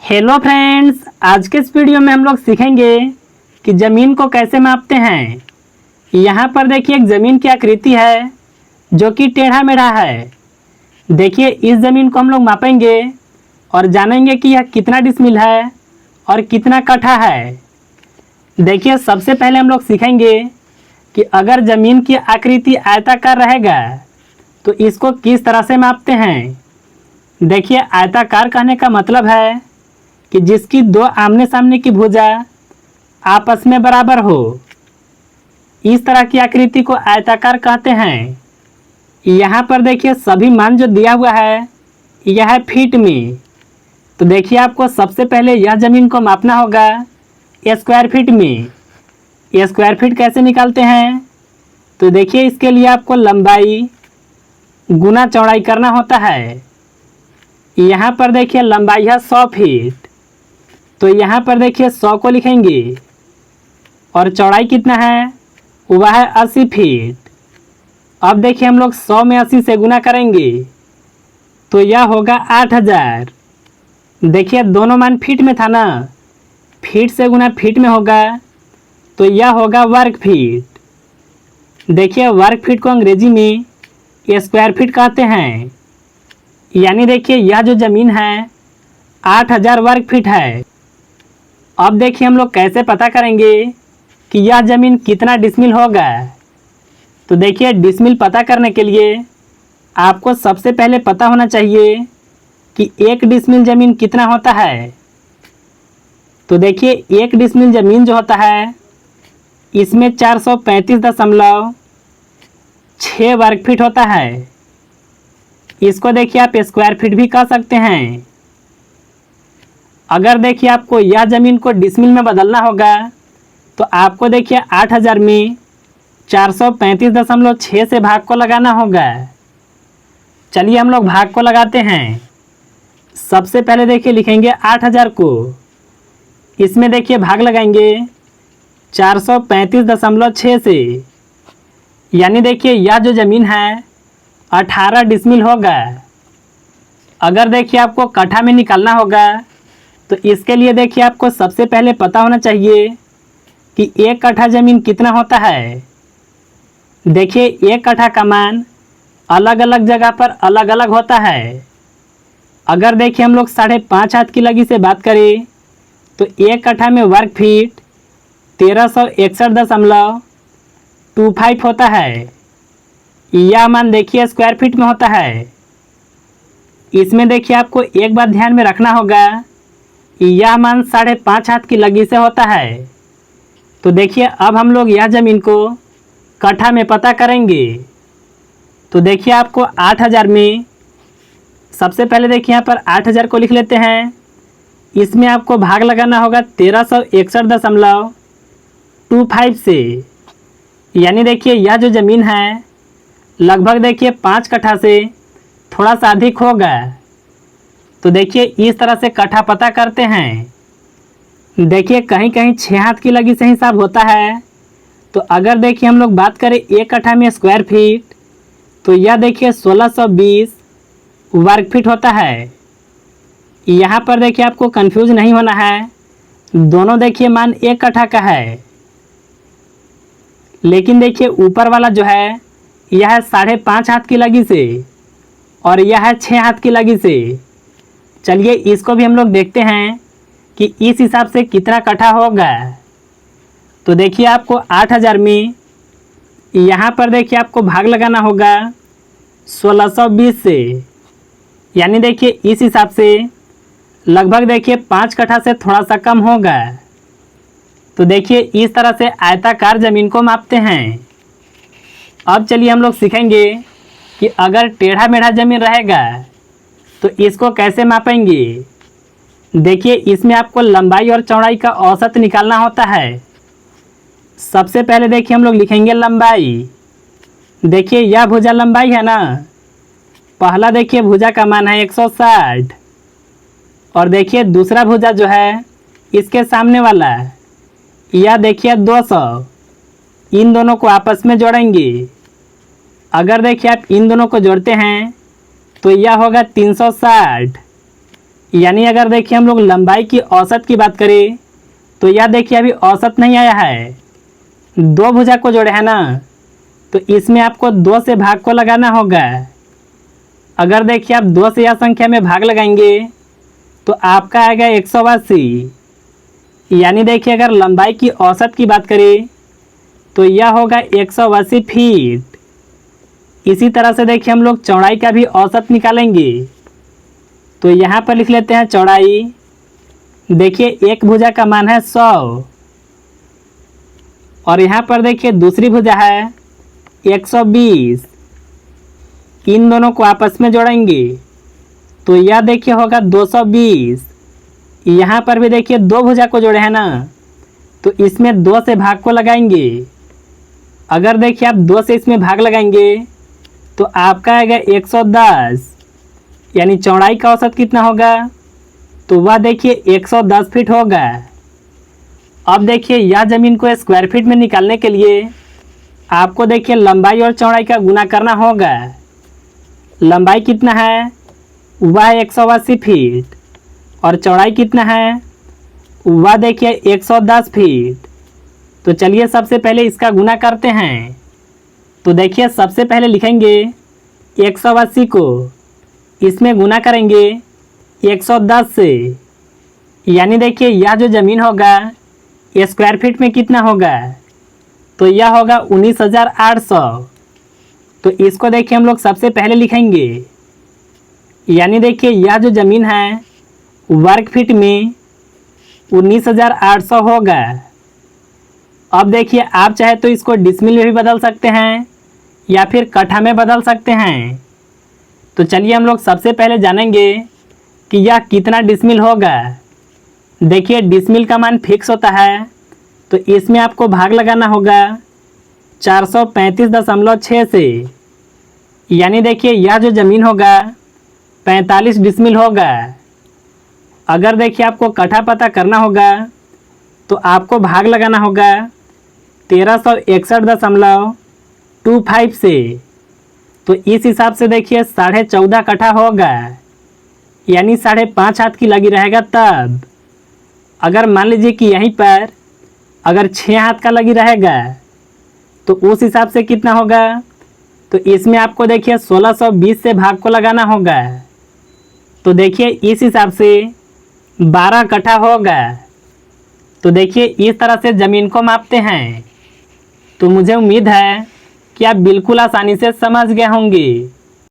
Hello friends, आज के इस वीडियो में हम लोग सीखेंगे कि ज़मीन को कैसे मापते हैं। यहाँ पर देखिए एक ज़मीन की आकृति है जो कि टेढ़ा मेढ़ा है। देखिए इस ज़मीन को हम लोग मापेंगे और जानेंगे कि यह कितना डिसमिल है और कितना कट्ठा है। देखिए सबसे पहले हम लोग सीखेंगे कि अगर ज़मीन की आकृति आयताकार रहेगा तो इसको किस तरह से मापते हैं। देखिए आयताकार कहने का मतलब है कि जिसकी दो आमने सामने की भुजा आपस में बराबर हो, इस तरह की आकृति को आयताकार कहते हैं। यहाँ पर देखिए सभी मान जो दिया हुआ है यह है फीट में। तो देखिए आपको सबसे पहले यह ज़मीन को मापना होगा स्क्वायर फीट में। स्क्वायर फीट कैसे निकालते हैं, तो देखिए इसके लिए आपको लंबाई गुना चौड़ाई करना होता है। यहाँ पर देखिए लंबाई है 100 फीट, तो यहाँ पर देखिए 100 को लिखेंगे और चौड़ाई कितना है, वह है 80 फीट। अब देखिए हम लोग 100 में 80 से गुना करेंगे तो यह होगा 8000। देखिए दोनों मान फीट में था ना, फीट से गुना फीट में होगा तो यह होगा वर्ग फीट। देखिए वर्ग फीट को अंग्रेजी में स्क्वायर फीट कहते हैं। यानी देखिए यह जो ज़मीन है 8000 वर्ग फीट है। अब देखिए हम लोग कैसे पता करेंगे कि यह ज़मीन कितना डिसमिल होगा। तो देखिए डिसमिल पता करने के लिए आपको सबसे पहले पता होना चाहिए कि एक डिसमिल ज़मीन कितना होता है। तो देखिए एक डिसमिल ज़मीन जो होता है इसमें 435.6 वर्ग फीट होता है। इसको देखिए आप स्क्वायर फीट भी कह सकते हैं। अगर देखिए आपको यह ज़मीन को डिसमिल में बदलना होगा तो आपको देखिए 8000 में 435.6 से भाग को लगाना होगा। चलिए हम लोग भाग को लगाते हैं। सबसे पहले देखिए लिखेंगे 8000 को, इसमें देखिए भाग लगाएंगे 435.6 से। यानी देखिए यह जो ज़मीन है 18 डिसमिल होगा। अगर देखिए आपको कट्ठा में निकालना होगा तो इसके लिए देखिए आपको सबसे पहले पता होना चाहिए कि एक कट्ठा ज़मीन कितना होता है। देखिए एक कट्ठा का मान अलग अलग जगह पर अलग अलग होता है। अगर देखिए हम लोग 5.5 हाथ की लगी से बात करें तो एक कट्ठा में वर्ग फीट 1361.25 होता है। यह मान देखिए स्क्वायर फीट में होता है। इसमें देखिए आपको एक बात ध्यान में रखना होगा, यह मान 5.5 हाथ की लगी से होता है। तो देखिए अब हम लोग यह ज़मीन को कट्ठा में पता करेंगे। तो देखिए आपको 8000 में सबसे पहले देखिए यहाँ पर 8000 को लिख लेते हैं। इसमें आपको भाग लगाना होगा 1361.25 से। यानी देखिए यह जो ज़मीन है लगभग देखिए 5 कट्ठा से थोड़ा सा अधिक होगा। तो देखिए इस तरह से कट्ठा पता करते हैं। देखिए कहीं कहीं 6 हाथ की लगी से हिसाब होता है। तो अगर देखिए हम लोग बात करें एक कट्ठा में स्क्वायर फीट तो यह देखिए 1620 वर्ग फीट होता है। यहाँ पर देखिए आपको कंफ्यूज नहीं होना है, दोनों देखिए मान एक कट्ठा का है। लेकिन देखिए ऊपर वाला जो है यह है 5.5 हाथ की लगी से और यह है 6 हाथ की लगी से। चलिए इसको भी हम लोग देखते हैं कि इस हिसाब से कितना कट्ठा होगा। तो देखिए आपको 8000 में यहाँ पर देखिए आपको भाग लगाना होगा 1620 से। यानी देखिए इस हिसाब से लगभग देखिए 5 कट्ठा से थोड़ा सा कम होगा। तो देखिए इस तरह से आयताकार ज़मीन को मापते हैं। अब चलिए हम लोग सीखेंगे कि अगर टेढ़ा मेढ़ा ज़मीन रहेगा तो इसको कैसे मापेंगे। देखिए इसमें आपको लंबाई और चौड़ाई का औसत निकालना होता है। सबसे पहले देखिए हम लोग लिखेंगे लंबाई। देखिए यह भुजा लंबाई है ना, पहला देखिए भुजा का मान है 160 और देखिए दूसरा भुजा जो है इसके सामने वाला यह देखिए 200। इन दोनों को आपस में जोड़ेंगे। अगर देखिए आप इन दोनों को जोड़ते हैं तो यह होगा 360। यानी अगर देखिए हम लोग लंबाई की औसत की बात करें तो यह देखिए अभी औसत नहीं आया है, दो भुजा को जोड़े है ना, तो इसमें आपको 2 से भाग को लगाना होगा। अगर देखिए आप 2 से यह संख्या में भाग लगाएंगे तो आपका आएगा 180। यानी देखिए अगर लंबाई की औसत की बात करें तो यह होगा 180 फीट। इसी तरह से देखिए हम लोग चौड़ाई का भी औसत निकालेंगे। तो यहाँ पर लिख लेते हैं चौड़ाई। देखिए एक भुजा का मान है 100 और यहाँ पर देखिए दूसरी भुजा है 120। इन दोनों को आपस में जोड़ेंगे तो यह देखिए होगा 220। यहाँ पर भी देखिए दो भुजा को जोड़े हैं ना, तो इसमें 2 से भाग को लगाएंगे। अगर देखिए आप 2 से इसमें भाग लगाएंगे तो आपका आएगा 110। यानी चौड़ाई का औसत कितना होगा, तो वह देखिए 110 फीट होगा। अब देखिए यह ज़मीन को स्क्वायर फीट में निकालने के लिए आपको देखिए लंबाई और चौड़ाई का गुना करना होगा। लंबाई कितना है, वह 180 फीट और चौड़ाई कितना है, वह देखिए 110 फीट। तो चलिए सबसे पहले इसका गुना करते हैं। तो देखिए सबसे पहले लिखेंगे 180 को, इसमें गुना करेंगे 110 से। यानी देखिए यह जो ज़मीन होगा ये स्क्वायर फीट में कितना होगा, तो यह होगा 19,800। तो इसको देखिए हम लोग सबसे पहले लिखेंगे। यानी देखिए यह जो ज़मीन है वर्ग फीट में 19,800 होगा। अब देखिए आप चाहे तो इसको डिसमिल में भी बदल सकते हैं या फिर कट्ठा में बदल सकते हैं। तो चलिए हम लोग सबसे पहले जानेंगे कि यह कितना डिसमिल होगा। देखिए डिसमिल का मान फिक्स होता है, तो इसमें आपको भाग लगाना होगा 435.6 से। यानी देखिए यह जो ज़मीन होगा 45 डिसमिल होगा। अगर देखिए आपको कट्ठा पता करना होगा तो आपको भाग लगाना होगा 1361.25 से। तो इस हिसाब से देखिए 14.5 कट्ठा होगा, यानी 5.5 हाथ की लगी रहेगा तब। अगर मान लीजिए कि यहीं पर अगर 6 हाथ का लगी रहेगा तो उस हिसाब से कितना होगा, तो इसमें आपको देखिए 1620 से भाग को लगाना होगा। तो देखिए इस हिसाब से 12 कट्ठा होगा। तो देखिए इस तरह से ज़मीन को मापते हैं। तो मुझे उम्मीद है कि आप बिल्कुल आसानी से समझ गए होंगे।